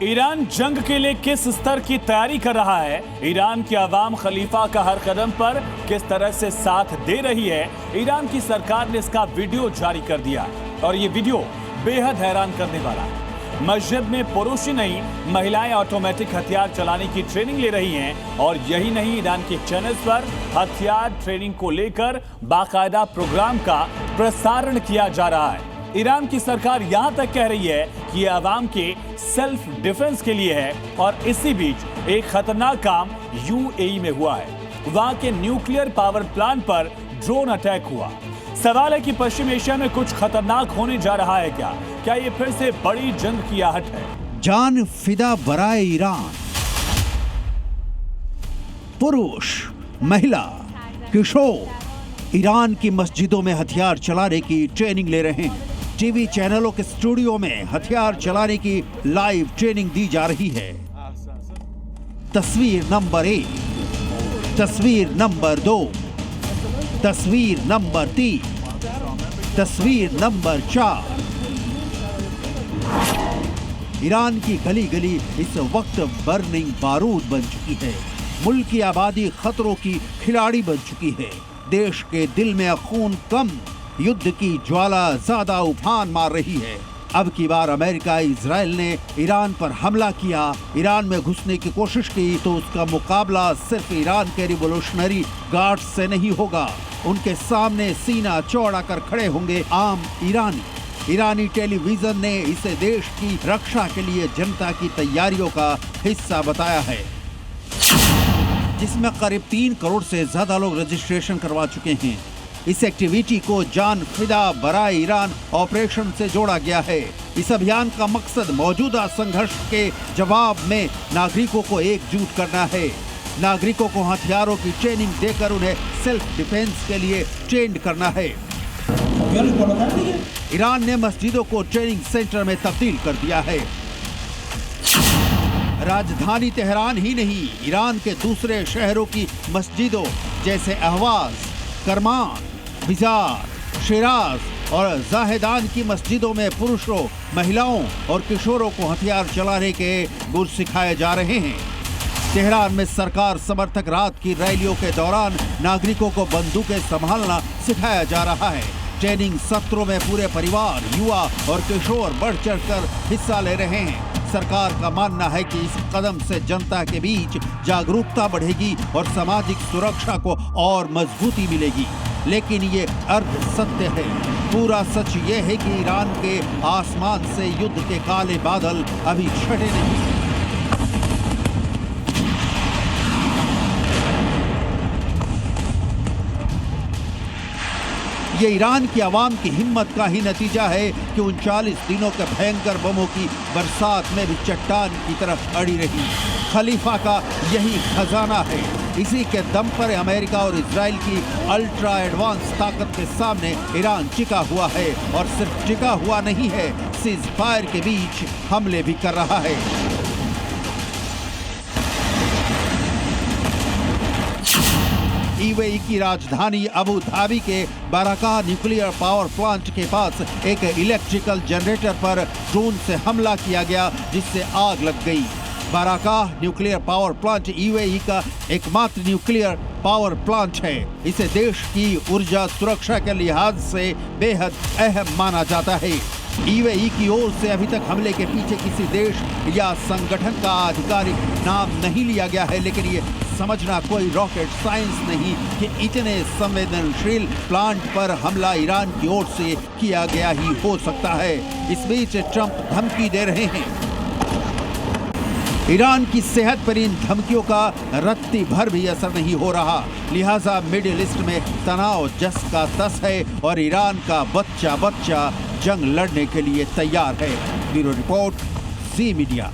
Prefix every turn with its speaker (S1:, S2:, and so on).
S1: Iran जंग के लिए किस स्तर की तैयारी कर रहा है, ईरान की आवाम खलीफा का हर कदम पर किस तरह से साथ दे रही है, ईरान की सरकार ने इसका वीडियो जारी कर दिया और ये वीडियो बेहद हैरान करने वाला है। मस्जिद में पुरुष ही नहीं, महिलाएं ऑटोमेटिक हथियार चलाने की ट्रेनिंग ले रही हैं और यही नहीं, ईरान के चैनल्स पर हथियार ट्रेनिंग को लेकर बाकायदा प्रोग्राम का प्रसारण किया जा रहा है। ईरान की सरकार यहां तक कह रही है कि यह आवाम के सेल्फ डिफेंस के लिए है और इसी बीच एक खतरनाक काम यूएई में हुआ है। वहां के न्यूक्लियर पावर प्लांट पर ड्रोन अटैक हुआ। सवाल है कि पश्चिम एशिया में कुछ खतरनाक होने जा रहा है क्या ये फिर से बड़ी जंग की आहट है?
S2: जान फिदा बराए ईरान, पुरुष, महिला, किशोर ईरान की मस्जिदों में हथियार चलाने की ट्रेनिंग ले रहे हैं। टीवी चैनलों के स्टूडियो में हथियार चलाने की लाइव ट्रेनिंग दी जा रही है। तस्वीर नंबर 1, तस्वीर नंबर 2, तस्वीर नंबर 3, तस्वीर नंबर 4। ईरान की गली गली इस वक्त बर्निंग बारूद बन चुकी है। मुल्क की आबादी खतरों की खिलाड़ी बन चुकी है। देश के दिल में खून कम, युद्ध की ज्वाला ज्यादा उफान मार रही है। अब की बार अमेरिका इजराइल ने ईरान पर हमला किया, ईरान में घुसने की कोशिश की तो उसका मुकाबला सिर्फ ईरान के रिवोल्यूशनरी गार्ड्स से नहीं होगा। उनके सामने सीना चौड़ा कर खड़े होंगे आम ईरानी। ईरानी टेलीविजन ने इसे देश की रक्षा के लिए जनता की तैयारियों का हिस्सा बताया है, जिसमें करीब 3 करोड़ से ज्यादा लोग रजिस्ट्रेशन करवा चुके हैं। इस एक्टिविटी को जान फिदा बराए ईरान ऑपरेशन से जोड़ा गया है। इस अभियान का मकसद मौजूदा संघर्ष के जवाब में नागरिकों को एकजुट करना है। नागरिकों को हथियारों की ट्रेनिंग देकर उन्हें सेल्फ डिफेंस के लिए ट्रेंड करना है। ईरान ने मस्जिदों को ट्रेनिंग सेंटर में तब्दील कर दिया है। राजधानी तेहरान ही नहीं, ईरान के दूसरे शहरों की मस्जिदों जैसे अहवाज, करमान, बिजार, शिराज और जाहेदान की मस्जिदों में पुरुषों, महिलाओं और किशोरों को हथियार चलाने के गुर सिखाए जा रहे हैं। तेहरान में सरकार समर्थक रात की रैलियों के दौरान नागरिकों को बंदूकें संभालना सिखाया जा रहा है। ट्रेनिंग सत्रों में पूरे परिवार, युवा और किशोर बढ़ चढ़कर हिस्सा ले रहे हैं। सरकार का मानना है कि इस कदम से जनता के बीच जागरूकता बढ़ेगी और सामाजिक सुरक्षा को और मजबूती मिलेगी। लेकिन ये अर्ध सत्य है। पूरा सच ये है कि ईरान के आसमान से युद्ध के काले बादल अभी छटे नहीं। ये ईरान की आवाम की हिम्मत का ही नतीजा है कि 39 दिनों के भयंकर बमों की बरसात में भी चट्टान की तरफ अड़ी रही। खलीफा का यही खजाना है। इसी के दम पर अमेरिका और इजराइल की अल्ट्रा एडवांस ताकत के सामने ईरान टिका हुआ है और सिर्फ टिका हुआ नहीं है, सीज फायर के बीच हमले भी कर रहा है। यूएई की राजधानी अबू धाबी के बाराका न्यूक्लियर पावर प्लांट के पास एक इलेक्ट्रिकल जनरेटर पर ड्रोन से हमला किया गया, जिससे आग लग गई। बाराका न्यूक्लियर पावर प्लांट यूएई का एकमात्र न्यूक्लियर पावर प्लांट है। इसे देश की ऊर्जा सुरक्षा के लिहाज से बेहद अहम माना जाता है। यूएई की ओर से अभी तक हमले के पीछे किसी देश या संगठन का आधिकारिक नाम नहीं लिया गया है, लेकिन ये समझना कोई रॉकेट साइंस नहीं कि इतने संवेदनशील प्लांट पर हमला ईरान की ओर से किया गया ही हो सकता है। इस बीच ट्रंप धमकी दे रहे हैं। ईरान की सेहत पर इन धमकियों का रत्ती भर भी असर नहीं हो रहा, लिहाजा मिडिल ईस्ट में तनाव जस का तस है और ईरान का बच्चा जंग लड़ने के लिए तैयार है। ब्यूरो रिपोर्ट, जी मीडिया।